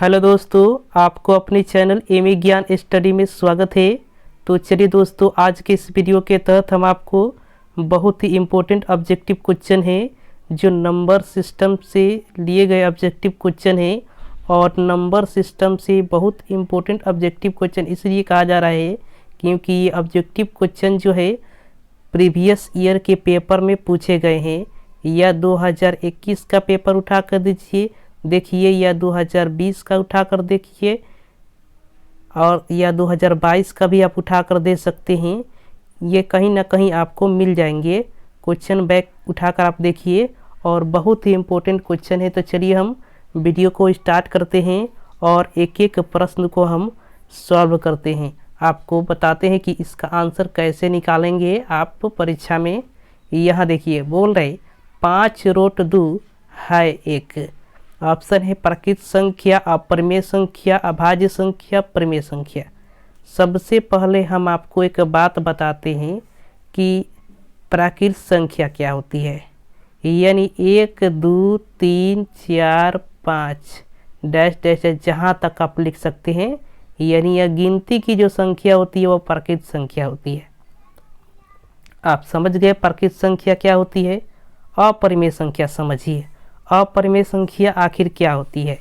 Hello दोस्तों, आपको अपने चैनल एमए ज्ञान स्टडी में स्वागत है। तो चलिए दोस्तों, आज के इस वीडियो के तहत हम आपको बहुत ही इम्पोर्टेंट ऑब्जेक्टिव क्वेश्चन है जो नंबर सिस्टम से लिए गए ऑब्जेक्टिव क्वेश्चन है। और नंबर सिस्टम से बहुत इम्पोर्टेंट ऑब्जेक्टिव क्वेश्चन इसलिए कहा जा रहा है क्योंकि ये ऑब्जेक्टिव क्वेश्चन जो है प्रीवियस ईयर के पेपर में पूछे गए हैं। या 2021 का पेपर उठा कर दीजिए देखिए, या 2020 का उठा कर देखिए, और या 2022 का भी आप उठा कर दे सकते हैं। ये कहीं ना कहीं आपको मिल जाएंगे क्वेश्चन बैंक उठाकर आप देखिए, और बहुत ही इम्पोर्टेंट क्वेश्चन है। तो चलिए हम वीडियो को स्टार्ट करते हैं और एक एक प्रश्न को हम सॉल्व करते हैं। आपको बताते हैं कि इसका आंसर कैसे निकालेंगे आप परीक्षा में। यहाँ देखिए बोल रहे 5 रोट 2 है 1। ऑप्शन है प्राकृत संख्या, अपरिमेय संख्या, अभाज्य संख्या, परिमेय संख्या। सबसे पहले हम आपको एक बात बताते हैं कि प्राकृत संख्या क्या होती है। यानी 1 2 3 4 5 डैश डैश जहाँ तक आप लिख सकते हैं। यानी यह गिनती की जो संख्या होती है वो प्राकृत संख्या होती है। आप समझ गए प्राकृत संख्या क्या होती है। अपरिमेय संख्या समझिए, अपरिमेय संख्या आखिर क्या होती है।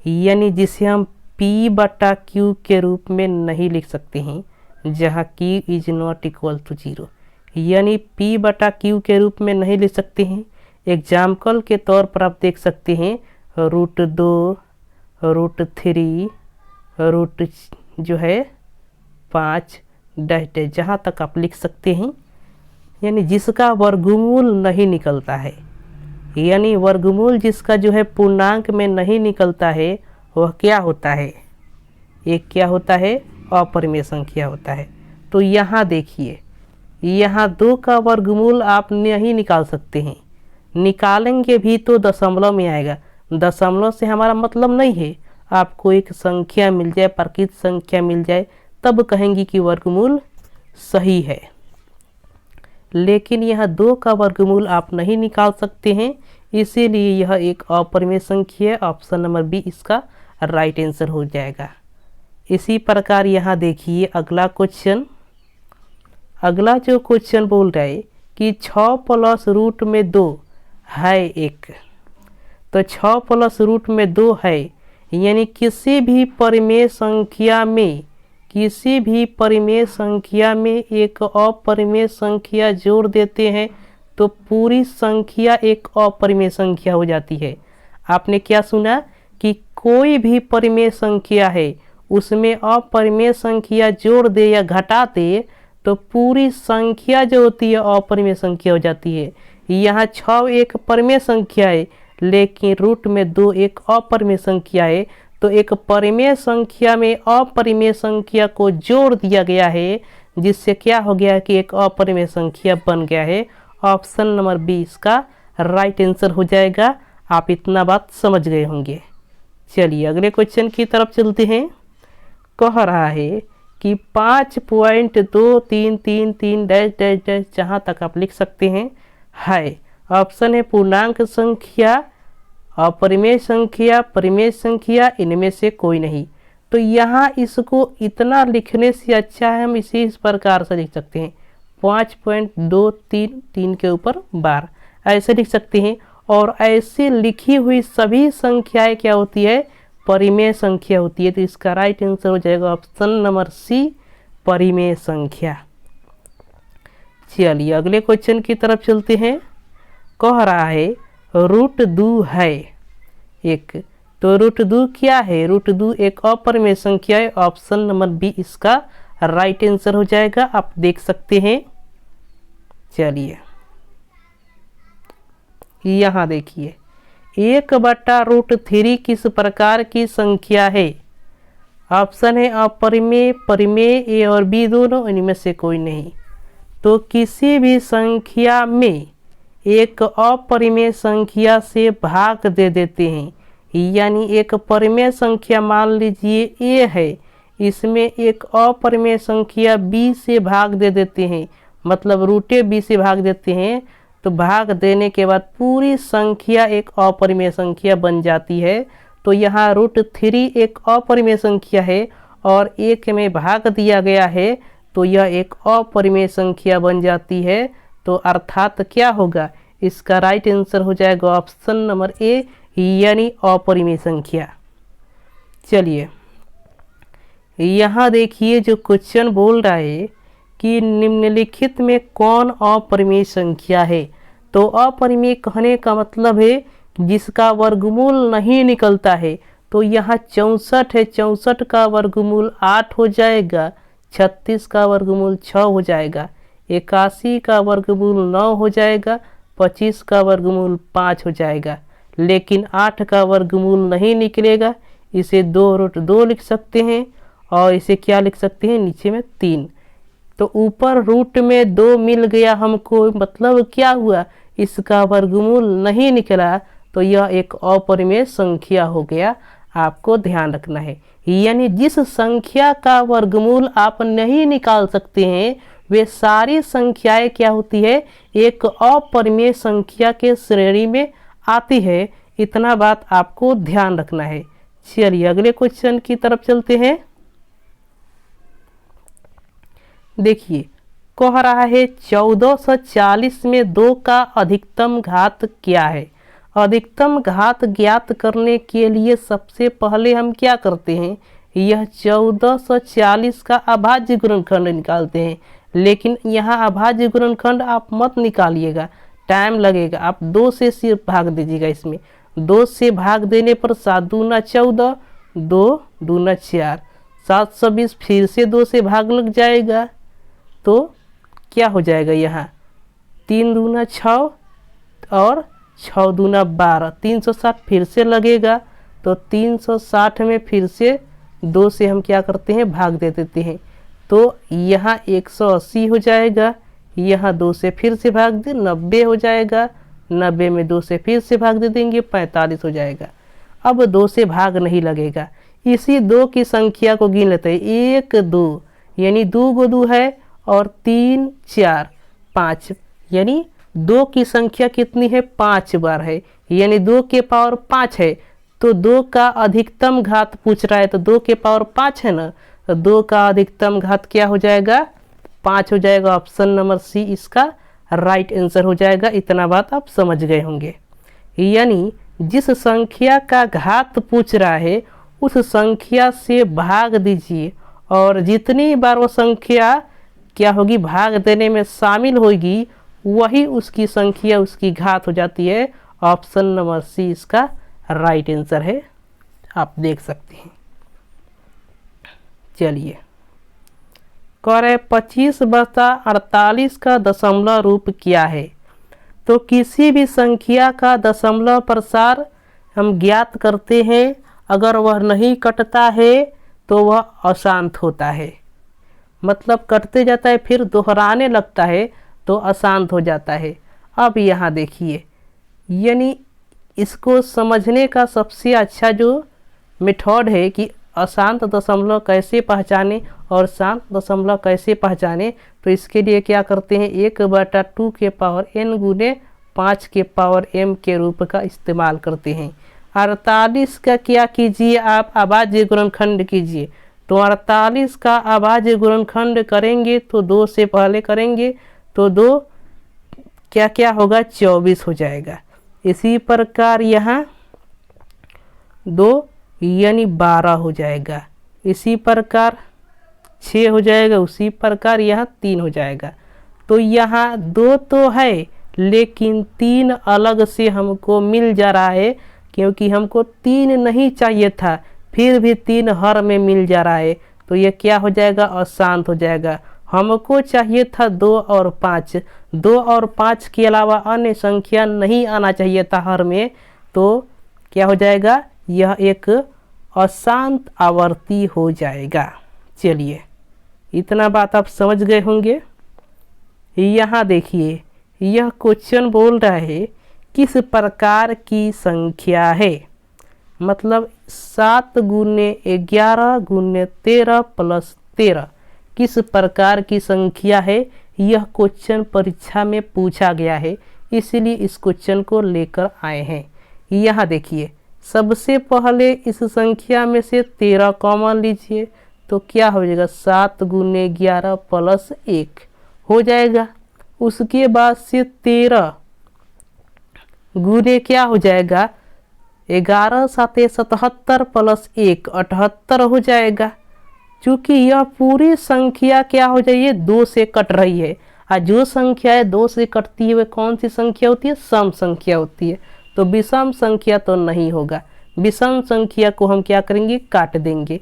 यानी जिसे हम p/q के रूप में नहीं लिख सकते हैं, जहाँ q is not equal to 0। यानी p/q के रूप में नहीं लिख सकते हैं। एग्जाम्पल के तौर पर आप देख सकते हैं √2, √3, रूट जो है 5 डैश डैश जहाँ तक आप लिख सकते हैं। यानी जिसका वर्गमूल नहीं निकलता है, यानी वर्गमूल जिसका जो है पूर्णांक में नहीं निकलता है, वह क्या होता है, एक क्या होता है, अपरिमेय संख्या होता है। तो यहाँ देखिए, यहाँ 2 का वर्गमूल आप नहीं निकाल सकते हैं। निकालेंगे भी तो दशमलव में आएगा। दशमलव से हमारा मतलब नहीं है। आपको एक संख्या मिल जाए, प्राकृत संख्या मिल जाए, तब कहेंगे कि वर्गमूल सही है। लेकिन यह 2 का वर्गमूल आप नहीं निकाल सकते हैं, इसीलिए यह एक अपरिमेय संख्या है। ऑप्शन नंबर बी इसका राइट आंसर हो जाएगा। इसी प्रकार यहाँ देखिए अगला क्वेश्चन। अगला जो क्वेश्चन बोल रहा है कि 6 प्लस रूट में 2 है 1। तो 6 प्लस रूट में 2 है, यानी किसी भी परिमेय संख्या में एक अपरिमेय संख्या जोड़ देते हैं तो पूरी संख्या एक अपरिमेय संख्या हो जाती है। आपने क्या सुना कि कोई भी परिमेय संख्या है, उसमें अपरिमेय संख्या जोड़ दे या घटा दे तो पूरी संख्या जो होती है अपरिमेय संख्या हो जाती है। यहाँ 6 एक परिमेय संख्या है, लेकिन रूट में 2 एक अपरिमेय संख्या है। तो एक परिमेय संख्या में अपरिमेय संख्या को जोड़ दिया गया है, जिससे क्या हो गया कि एक अपरिमेय संख्या बन गया है। ऑप्शन नंबर बी इसका राइट आंसर हो जाएगा। आप इतना बात समझ गए होंगे। चलिए अगले क्वेश्चन की तरफ चलते हैं। कह रहा है कि 5.2333 डैश डैश डैश जहाँ तक आप लिख सकते हैं है। ऑप्शन है पूर्णांक संख्या, अपरिमेय संख्या, परिमेय संख्या, इनमें से कोई नहीं। तो यहाँ इसको इतना लिखने से अच्छा है हम इसे इस प्रकार से लिख सकते हैं 5.233 के ऊपर बार, ऐसे लिख सकते हैं। और ऐसे लिखी हुई सभी संख्याएं क्या होती है, परिमेय संख्या होती है। तो इसका राइट आंसर हो जाएगा ऑप्शन नंबर सी, परिमेय संख्या। चलिए अगले क्वेश्चन की तरफ चलते हैं। कह रहा है √2 है 1। तो √2 क्या है, √2 एक अपरिमेय संख्या है। ऑप्शन नंबर बी इसका राइट आंसर हो जाएगा। आप देख सकते हैं। चलिए यहाँ देखिए 1/√3 किस प्रकार की संख्या है। ऑप्शन है अपरिमेय, परिमेय, ए और बी दोनों, इनमें से कोई नहीं। तो किसी भी संख्या में एक अपरिमेय संख्या से भाग दे देते हैं। यानी एक परिमेय संख्या मान लीजिए a है, इसमें एक अपरिमेय संख्या b से भाग दे देते हैं, मतलब √b से भाग देते हैं। तो भाग देने के बाद पूरी संख्या एक अपरिमेय संख्या बन जाती है। तो यहाँ √3 एक अपरिमेय संख्या है और 1 में भाग दिया गया है, तो यह एक अपरिमेय संख्या बन जाती है। तो अर्थात क्या होगा, इसका राइट आंसर हो जाएगा ऑप्शन नंबर ए, यानी अपरिमेय संख्या। चलिए यहाँ देखिए जो क्वेश्चन बोल रहा है कि निम्नलिखित में कौन अपरिमेय संख्या है। तो अपरिमेय कहने का मतलब है जिसका वर्गमूल नहीं निकलता है। तो यहाँ 64 है, 64 का वर्गमूल 8 हो जाएगा, 36 का वर्गमूल 6 हो जाएगा, 81 का वर्गमूल 9 हो जाएगा, 25 का वर्गमूल 5 हो जाएगा। लेकिन 8 का वर्गमूल नहीं निकलेगा, इसे 2√2 लिख सकते हैं और इसे क्या लिख सकते हैं, नीचे में 3। तो ऊपर रूट में 2 मिल गया हमको, मतलब क्या हुआ, इसका वर्गमूल नहीं निकला, तो यह एक अपरिमेय संख्या हो गया। आपको ध्यान रखना है, यानी जिस संख्या का वर्गमूल आप नहीं निकाल सकते हैं वे सारी संख्याएं क्या होती है, एक अपरिमेय संख्या के श्रेणी में आती है। इतना बात आपको ध्यान रखना है। चलिए अगले क्वेश्चन की तरफ चलते हैं। देखिए कह रहा है 1440 में 2 का अधिकतम घात क्या है। अधिकतम घात ज्ञात करने के लिए सबसे पहले हम क्या करते हैं, यह 1440 का अभाज्य गुणनखंड निकालते हैं। लेकिन यहाँ अभाज्य गुणनखंड आप मत निकालिएगा, टाइम लगेगा। आप 2 से सिर्फ भाग दीजिएगा। इसमें 2 से भाग देने पर 7 दूना 14, 2 दूना 4, 720 फिर से 2 से भाग लग जाएगा, तो क्या हो जाएगा, यहाँ 3 दूना 6 और 6 दूना 12, 360 फिर से लगेगा। तो 360 में फिर से 2 से हम क्या करते हैं, भाग दे देते हैं। तो यहाँ 180 हो जाएगा, यहाँ 2 से फिर से भाग दे 90 हो जाएगा, 90 में 2 से फिर से भाग दे देंगे 45 हो जाएगा। अब 2 से भाग नहीं लगेगा, इसी 2 की संख्या को गिन लेते हैं। 1 2 यानी 2 गो 2 है और 3 4 5, यानी 2 की संख्या कितनी है, 5 बार है, यानी 2 के पावर 5 है। तो 2 का अधिकतम घात पूछ रहा है, तो 2 के पावर 5 है ना, तो 2 का अधिकतम घात क्या हो जाएगा, 5 हो जाएगा। ऑप्शन नंबर सी इसका राइट आंसर हो जाएगा। इतना बात आप समझ गए होंगे। यानी जिस संख्या का घात पूछ रहा है उस संख्या से भाग दीजिए और जितनी बार वो संख्या क्या होगी, भाग देने में शामिल होगी, वही उसकी संख्या उसकी घात हो जाती है। ऑप्शन नंबर सी इसका राइट आंसर है, आप देख सकते हैं। चलिए कह रहे 25/48 का दशमलव रूप क्या है। तो किसी भी संख्या का दशमलव प्रसार हम ज्ञात करते हैं, अगर वह नहीं कटता है तो वह अशांत होता है, मतलब कटते जाता है फिर दोहराने लगता है तो अशांत हो जाता है। अब यहाँ देखिए, यानी इसको समझने का सबसे अच्छा जो मेथड है कि अशांत दशमलव कैसे पहचाने और शांत दशमलव कैसे पहचाने, तो इसके लिए क्या करते हैं, 1/2 के पावर n गुने 5 के पावर m के रूप का इस्तेमाल करते हैं। 48 का क्या कीजिए, आप अभाज्य गुणनखंड कीजिए। तो 48 का अभाज्य गुणनखंड करेंगे तो 2 से पहले करेंगे तो 2 क्या क्या होगा, 24 हो जाएगा। इसी प्रकार यहाँ 2 यानी 12 हो जाएगा, इसी प्रकार 6 हो जाएगा, उसी प्रकार यहाँ 3 हो जाएगा। तो यहाँ 2 तो है लेकिन 3 अलग से हमको मिल जा रहा है, क्योंकि हमको 3 नहीं चाहिए था, फिर भी 3 हर में मिल जा रहा है, तो ये क्या हो जाएगा, अशांत हो जाएगा। हमको चाहिए था 2 और 5, 2 और 5 के अलावा अन्य संख्या नहीं आना चाहिए था हर में, तो क्या हो जाएगा, यह एक अशांत आवर्ती हो जाएगा। चलिए इतना बात आप समझ गए होंगे। यहाँ देखिए, यह क्वेश्चन बोल रहा है किस प्रकार की संख्या है, मतलब 7 गुने 11 गुने 13 प्लस 13 किस प्रकार की संख्या है, यह क्वेश्चन परीक्षा में पूछा गया है, इसलिए इस क्वेश्चन को लेकर आए हैं। यहाँ देखिए सबसे पहले इस संख्या में से 13 कॉमन लीजिए, तो क्या हो जाएगा 7 गुने 11 प्लस 1 हो जाएगा। उसके बाद से 13 गुने क्या हो जाएगा 11 साते 77 प्लस 1 78 हो जाएगा। चूँकि यह पूरी संख्या क्या हो जाइए 2 से कट रही है, और जो संख्या है 2 से कटती है वह कौन सी संख्या होती है, सम संख्या होती है। तो विषम संख्या तो नहीं होगा, विषम संख्या को हम क्या करेंगे काट देंगे।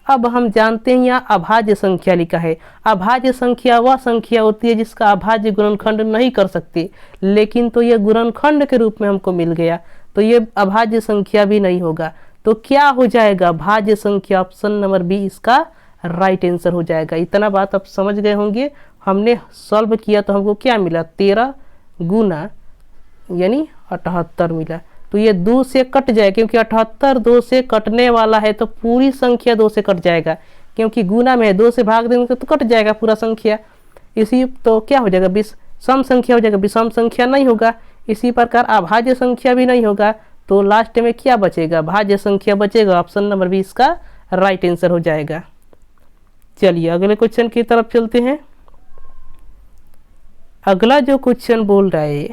अब हम जानते हैं यहाँ अभाज्य संख्या लिखा है। अभाज्य संख्या वह संख्या होती है जिसका अभाज्य गुणनखंड नहीं कर सकते, लेकिन तो यह गुणनखंड के रूप में हमको मिल गया, तो ये अभाज्य संख्या भी नहीं होगा। तो क्या हो जाएगा भाज्य संख्या, ऑप्शन नंबर बी इसका राइट आंसर हो जाएगा। इतना बात आप समझ गए होंगे। हमने सॉल्व किया तो हमको क्या मिला 13 गुना यानी 78 मिला। तो ये 2 से कट जाए, क्योंकि 78 2 से कटने वाला है तो पूरी संख्या 2 से कट जाएगा, क्योंकि गुना में 2 से भाग देंगे तो कट जाएगा पूरा संख्या। इसी तो क्या हो जाएगा विषम संख्या हो जाएगा, विषम संख्या नहीं होगा। इसी प्रकार अभाज्य संख्या भी नहीं होगा, तो लास्ट में क्या बचेगा भाज्य संख्या बचेगा। ऑप्शन नंबर बी इसका राइट आंसर हो जाएगा। चलिए अगले क्वेश्चन की तरफ चलते हैं। अगला जो क्वेश्चन बोल रहा है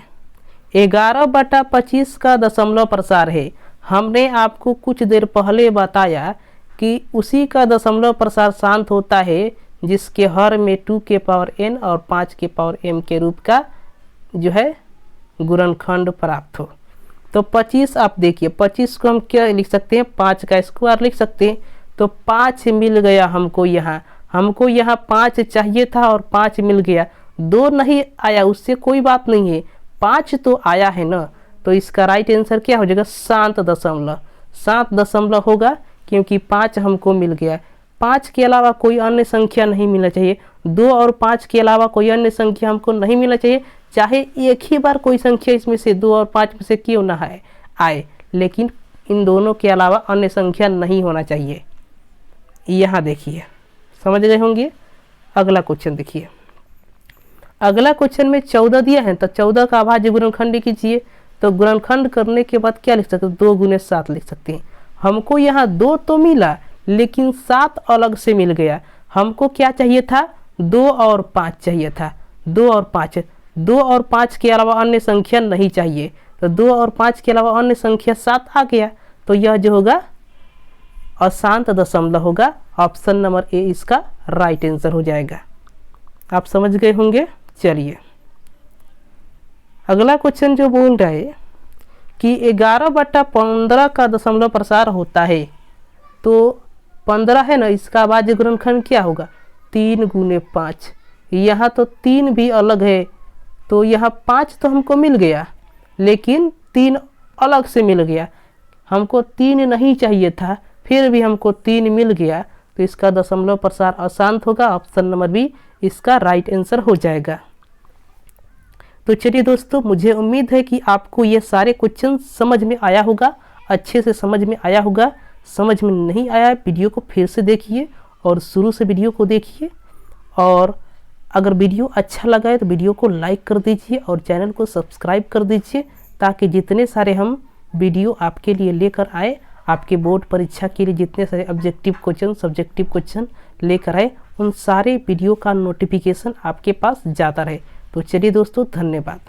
11/25 का दशमलव प्रसार है। हमने आपको कुछ देर पहले बताया कि उसी का दशमलव प्रसार शांत होता है जिसके हर में 2 के पावर n और 5 के पावर m के रूप का जो है गुणनखंड प्राप्त हो। तो 25 आप देखिए 25 को हम क्या लिख सकते हैं 5 का स्क्वायर लिख सकते हैं। तो 5 मिल गया हमको यहाँ 5 चाहिए था और 5 मिल गया। 2 नहीं आया उससे कोई बात नहीं है, 5 तो आया है ना। तो इसका राइट आंसर क्या हो जाएगा 7 दशमलव होगा, क्योंकि 5 हमको मिल गया। 5 के अलावा कोई अन्य संख्या नहीं मिलना चाहिए। 2 और 5 के अलावा कोई अन्य संख्या हमको नहीं मिलना चाहिए, चाहे एक ही बार कोई संख्या इसमें से 2 और 5 में से क्यों ना आए, लेकिन इन दोनों के अलावा अन्य संख्या नहीं होना चाहिए। यहाँ देखिए समझ गए होंगे। अगला क्वेश्चन देखिए। अगला क्वेश्चन में 14 दिया है, तो 14 का अभाज्य गुणनखंड कीजिए। तो गुणनखंड करने के बाद क्या लिख सकते हैं 2 गुने 7 लिख सकते हैं। हमको यहाँ 2 तो मिला, लेकिन 7 अलग से मिल गया। हमको क्या चाहिए था 2 और 5 चाहिए था। 2 और 5 के अलावा अन्य संख्या नहीं चाहिए। तो 2 और 5 के अलावा अन्य संख्या 7 आ गया। तो यह जो होगा अशांत दशमलव होगा। ऑप्शन नंबर ए इसका राइट आंसर हो जाएगा। आप समझ गए होंगे। चलिए अगला क्वेश्चन जो बोल रहा है कि 11/15 का दशमलव प्रसार होता है। तो 15 है ना, इसका अभाज्य गुणनखंड क्या होगा 3 गुने 5। यहाँ तो 3 भी अलग है, तो यहाँ 5 तो हमको मिल गया, लेकिन 3 अलग से मिल गया। हमको 3 नहीं चाहिए था, फिर भी हमको 3 मिल गया। तो इसका दशमलव प्रसार अशांत होगा। ऑप्शन नंबर बी इसका राइट आंसर हो जाएगा। तो चलिए दोस्तों, मुझे उम्मीद है कि आपको ये सारे क्वेश्चन समझ में आया होगा, अच्छे से समझ में आया होगा। समझ में नहीं आया वीडियो को फिर से देखिए और शुरू से वीडियो को देखिए। और अगर वीडियो अच्छा लगा है तो वीडियो को लाइक कर दीजिए और चैनल को सब्सक्राइब कर दीजिए, ताकि जितने सारे हम वीडियो आपके लिए लेकर आए, आपके बोर्ड परीक्षा के लिए जितने सारे ऑब्जेक्टिव क्वेश्चन सब्जेक्टिव क्वेश्चन लेकर आए, उन सारे वीडियो का नोटिफिकेशन आपके पास जाता रहे। तो चलिए दोस्तों, धन्यवाद।